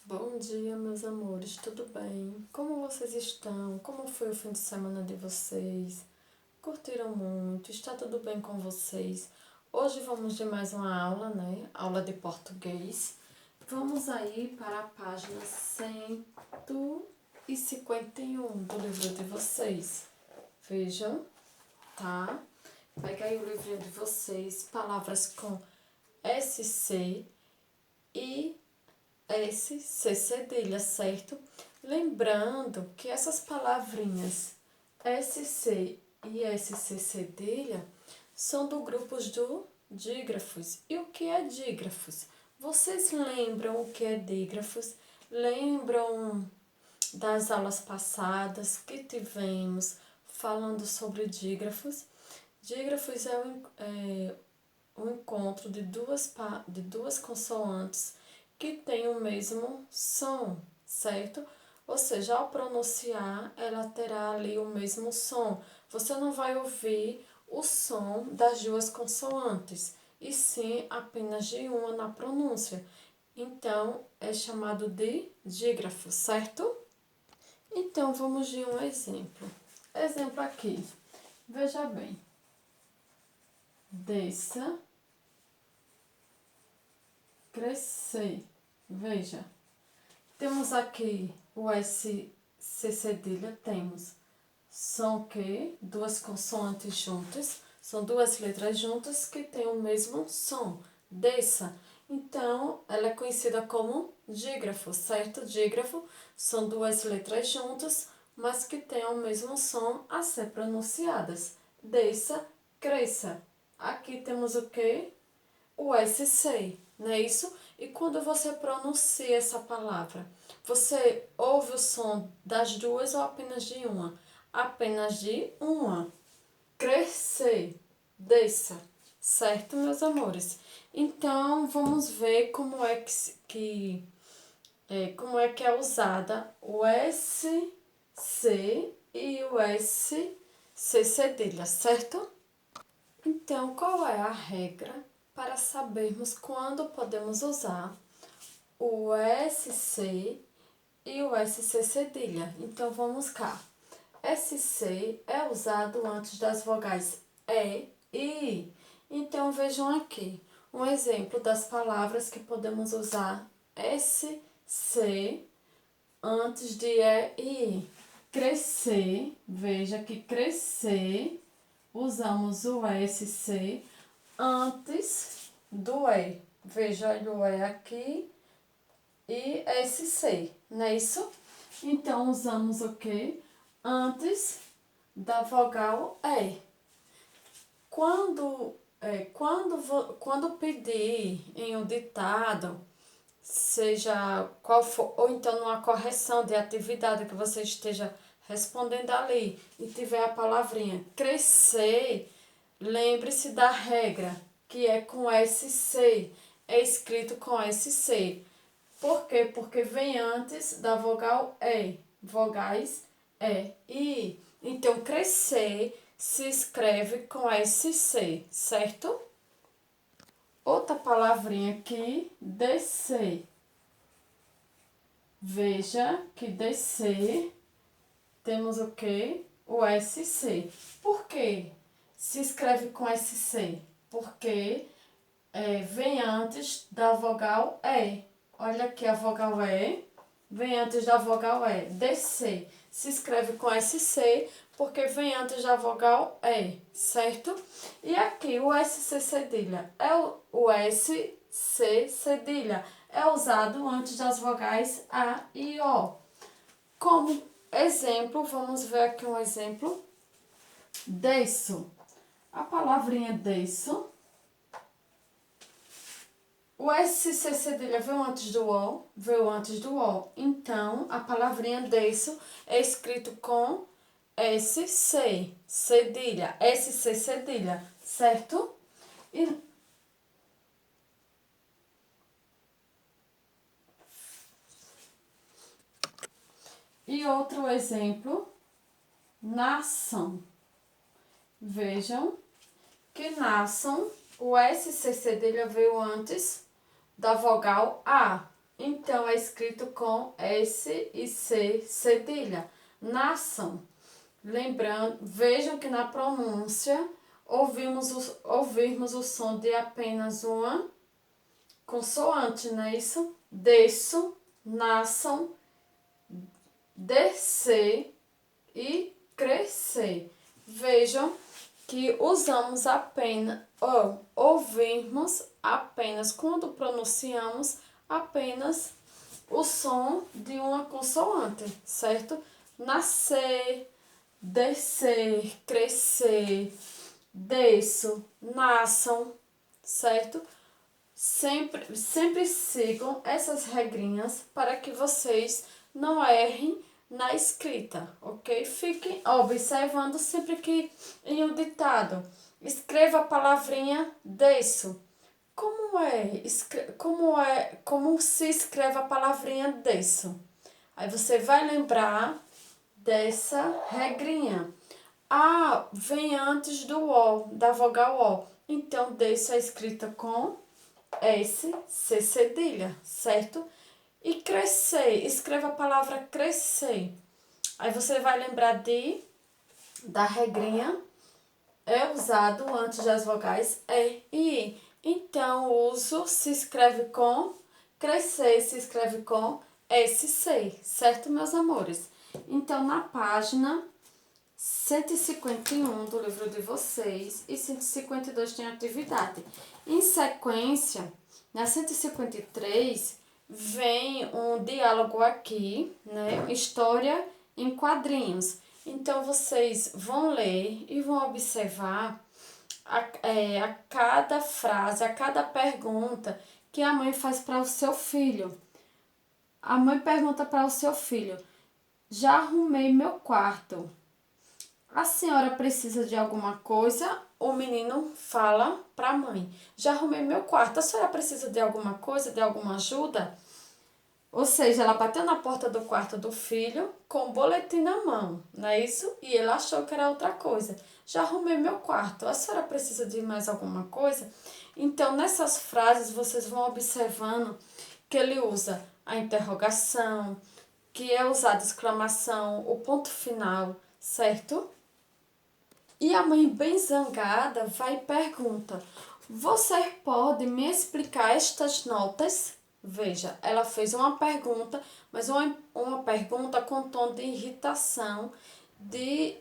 Bom dia, meus amores, tudo bem? Como vocês estão? Como foi o fim de semana de vocês? Curtiram muito? Está tudo bem com vocês? Hoje vamos de mais uma aula, né? Aula de português. Vamos aí para a página 151 do livro de vocês. Vejam, tá? Pega aí o livrinho de vocês, palavras com SC e SC cedilha, certo? Lembrando que essas palavrinhas SC e SC cedilha são do grupo do dígrafos. E o que é dígrafos? Vocês lembram o que é dígrafos? Lembram das aulas passadas que tivemos falando sobre dígrafos? Dígrafos é o encontro de duas consoantes que têm o mesmo som, certo? Ou seja, ao pronunciar, ela terá ali o mesmo som. Você não vai ouvir o som das duas consoantes, e sim apenas de uma na pronúncia. Então, é chamado de dígrafo, certo? Então, vamos de um exemplo. Exemplo aqui. Veja bem. Desça, crescer. Veja. Temos aqui o SC cedilha, temos som que, duas consoantes juntas, são duas letras juntas que têm o mesmo som, desça. Então, ela é conhecida como dígrafo, certo? Dígrafo são duas letras juntas, mas que têm o mesmo som a ser pronunciadas. Desça, cresça. Aqui temos o que? O SC, não é isso? E quando você pronuncia essa palavra, você ouve o som das duas ou apenas de uma? Apenas de uma. Crescer, desça, certo, meus amores? Então, vamos ver como é que é usada o SC e o SC cedilha, certo? Então, qual é a regra para sabermos quando podemos usar o SC e o SC cedilha? Então, vamos cá. SC é usado antes das vogais E e I. Então, vejam aqui um exemplo das palavras que podemos usar SC antes de E e I. Crescer, veja que crescer, usamos o SC antes do E. Veja o E aqui e SC, não é isso? Então, usamos o que? Antes da vogal E. Quando pedir em um ditado, seja qual for, ou então numa correção de atividade que você esteja respondendo ali e tiver a palavrinha crescer, lembre-se da regra, que é com SC, é escrito com SC. Por quê? Porque vem antes da vogal E, vogais E e I. Então, crescer se escreve com SC, certo? Outra palavrinha aqui, descer. Veja que descer, temos o que? O SC. Por quê? Se escreve com SC? Porque vem antes da vogal E. Olha aqui a vogal E, vem antes da vogal E. Descer se escreve com SC porque vem antes da vogal E, certo? E aqui o SC cedilha o SC cedilha é usado antes das vogais A e O. Como exemplo, vamos ver aqui um exemplo. Desço. A palavrinha desço. O SC cedilha veio antes do O, veio antes do O. Então, a palavrinha desço é escrito com SC, cedilha, SC cedilha, certo? E outro exemplo, nação. Vejam que nação, o SC cedilha veio antes da vogal A. Então, é escrito com S e C cedilha. Nação. Lembrando, vejam que na pronúncia ouvirmos o som de apenas uma consoante, não é isso? Desço, naçam, descer e crescer. Vejam que usamos apenas, ou ouvirmos apenas quando pronunciamos apenas o som de uma consoante, certo? Nascer, descer, crescer, desço, nasçam, certo? Sempre sigam essas regrinhas para que vocês não errem na escrita, ok? Fiquem observando sempre que em um ditado escreva a palavrinha desço. Como se escreve a palavrinha desço? Aí você vai lembrar dessa regrinha. Ah, vem antes do O, da vogal O. Então, desço é escrita com S, C cedilha, certo? E crescer, escreva a palavra crescer. Aí você vai lembrar da regrinha, é usado antes das vogais E e I. Então, o uso se escreve com, crescer se escreve com SC, certo, meus amores? Então, na página 151 do livro de vocês e 152 tem atividade. Em sequência, na 153 vem um diálogo aqui, né? História em quadrinhos. Então vocês vão ler e vão observar a cada frase, a cada pergunta que a mãe faz para o seu filho. A mãe pergunta para o seu filho: já arrumei meu quarto. A senhora precisa de alguma coisa? O menino fala para a mãe: já arrumei meu quarto. A senhora precisa de alguma coisa, de alguma ajuda? Ou seja, ela bateu na porta do quarto do filho com o boletim na mão, não é isso? E ele achou que era outra coisa. Já arrumei meu quarto. A senhora precisa de mais alguma coisa? Então, nessas frases, vocês vão observando que ele usa a interrogação, que é usada exclamação, o ponto final, certo? E a mãe, bem zangada, vai e pergunta: você pode me explicar estas notas? Veja, ela fez uma pergunta, mas uma pergunta com tom de irritação, de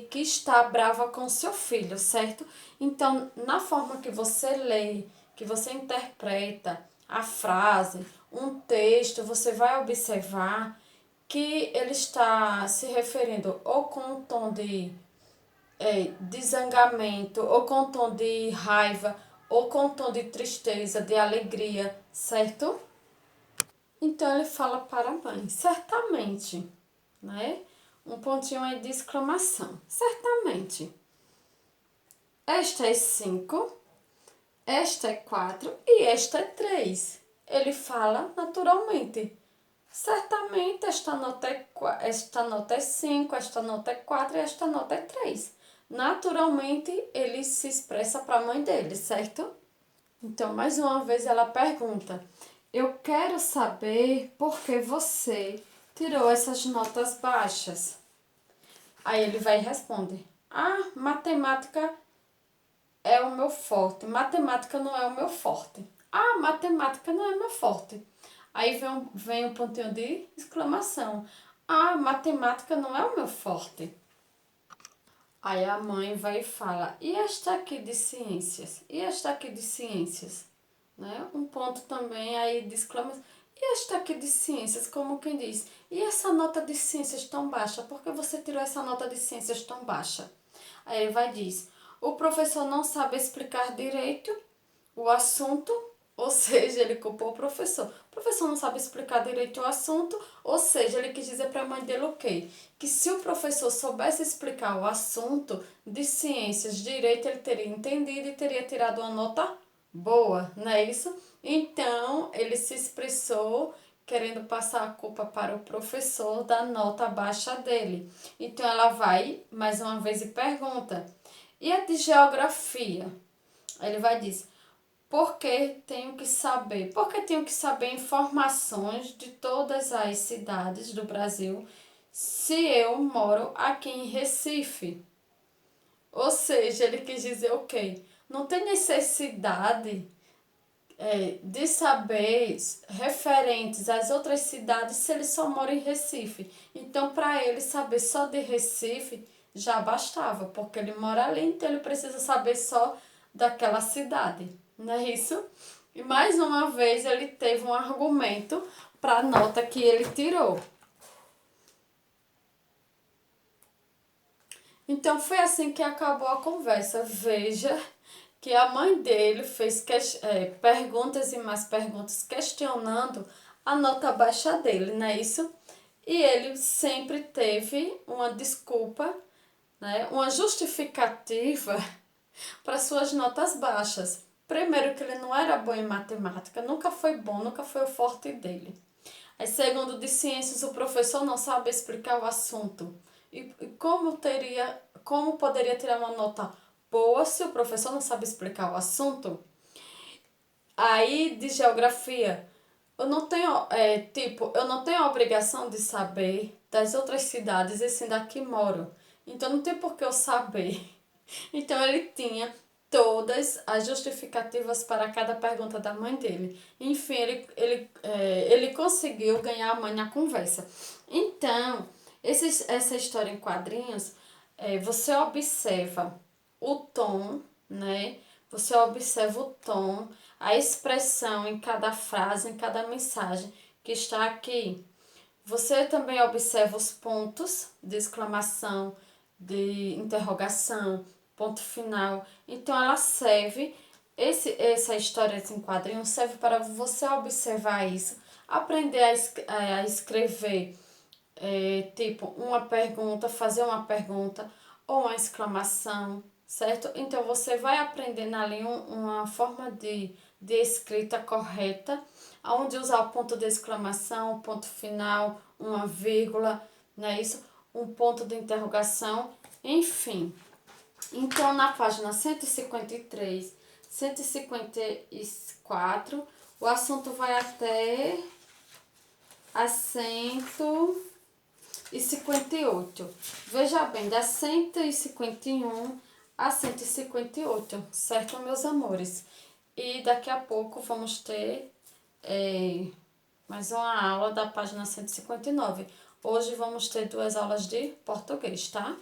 que está brava com seu filho, certo? Então, na forma que você lê, que você interpreta a frase, um texto, você vai observar que ele está se referindo ou com um tom de zangamento, ou com tom de raiva, ou com tom de tristeza, de alegria, certo? Então ele fala para a mãe, certamente, né? Um pontinho aí de exclamação, certamente. Esta é 5, esta é 4 e esta é 3. Ele fala naturalmente. Certamente esta nota é 5, esta nota é 4 e esta nota é 3. Naturalmente, ele se expressa para a mãe dele, certo? Então, mais uma vez, ela pergunta: eu quero saber por que você tirou essas notas baixas. Aí ele vai e responde: ah, matemática é o meu forte. Matemática não é o meu forte. Ah, matemática não é meu forte. Aí vem um pontinho de exclamação. Ah, matemática não é o meu forte. Aí a mãe vai e fala: e esta aqui de ciências? E esta aqui de ciências? Né? Um ponto também aí de exclamação. E esta aqui de ciências? Como quem diz: e essa nota de ciências tão baixa? Por que você tirou essa nota de ciências tão baixa? Aí ele vai e diz: o professor não sabe explicar direito o assunto, ou seja, ele culpou o professor. O professor não sabe explicar direito o assunto, ou seja, ele quis dizer para a mãe dele o quê? Que se o professor soubesse explicar o assunto de ciências, direito, ele teria entendido e teria tirado uma nota boa, não é isso? Então, ele se expressou querendo passar a culpa para o professor da nota baixa dele. Então, ela vai mais uma vez e pergunta: e a de geografia? Aí ele vai dizer: Por que tenho que saber? Porque tenho que saber informações de todas as cidades do Brasil se eu moro aqui em Recife. Ou seja, ele quis dizer o quê? Não tem necessidade de saber referentes às outras cidades se ele só mora em Recife. Então, para ele saber só de Recife já bastava, porque ele mora ali, então ele precisa saber só daquela cidade. Não é isso? E mais uma vez ele teve um argumento para a nota que ele tirou. Então foi assim que acabou a conversa. Veja que a mãe dele fez perguntas e mais perguntas questionando a nota baixa dele, não é isso? E ele sempre teve uma desculpa, né, uma justificativa para suas notas baixas. Primeiro que ele não era bom em matemática, nunca foi bom, nunca foi o forte dele. Aí, segundo de ciências, o professor não sabe explicar o assunto. E como poderia tirar uma nota boa se o professor não sabe explicar o assunto? Aí, de geografia, eu não tenho a obrigação de saber das outras cidades e sim daqui moro. Então, não tem por que eu saber. Então, ele tinha todas as justificativas para cada pergunta da mãe dele. Enfim, ele conseguiu ganhar a mãe na conversa. Então, essa história em quadrinhos, você observa o tom, né? Você observa o tom, a expressão em cada frase, em cada mensagem que está aqui. Você também observa os pontos de exclamação, de interrogação, ponto final. Então, ela serve, essa história em quadrinhos serve para você observar isso, aprender a escrever, tipo, uma pergunta, fazer uma pergunta ou uma exclamação, certo? Então, você vai aprendendo ali uma forma de escrita correta, onde usar o ponto de exclamação, o ponto final, uma vírgula, não é isso? Um ponto de interrogação, enfim. Então, na página 153, 154, o assunto vai até a 158. Veja bem, da 151 a 158, certo, meus amores? E daqui a pouco vamos ter mais uma aula da página 159. Hoje vamos ter 2 aulas de português, tá?